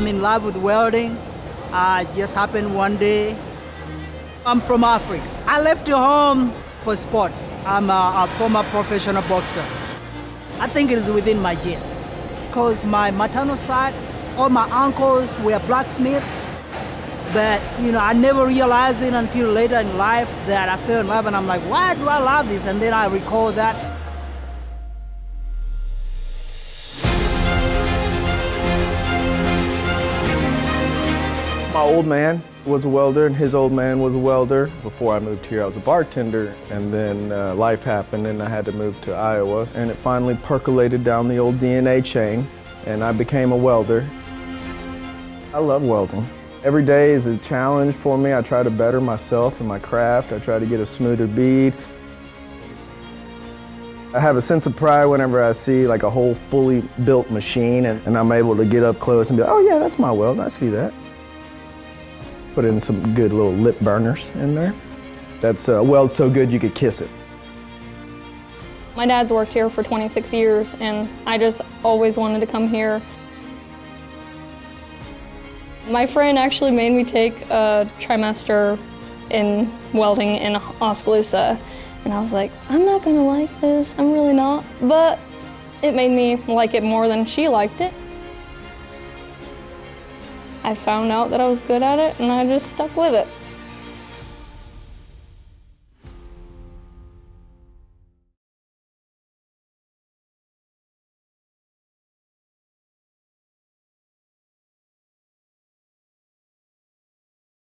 I'm in love with welding. It just happened one day. I'm from Africa. I left home for sports. I'm a former professional boxer. I think it is within my gene. Because my maternal side, all my uncles were blacksmiths. But, I never realized it until later in life that I fell in love and I'm like, why do I love this? And then I recall that. My old man was a welder and his old man was a welder. Before I moved here, I was a bartender, and then life happened and I had to move to Iowa. And it finally percolated down the old DNA chain and I became a welder. I love welding. Every day is a challenge for me. I try to better myself and my craft. I try to get a smoother bead. I have a sense of pride whenever I see like a whole fully built machine and I'm able to get up close and be like, oh yeah, that's my weld, I see that. Put in some good little lip burners in there. That's a weld so good you could kiss it. My dad's worked here for 26 years and I just always wanted to come here. My friend actually made me take a trimester in welding in Oskaloosa, and I was like, I'm not gonna like this, I'm really not. But it made me like it more than she liked it. I found out that I was good at it and I just stuck with it.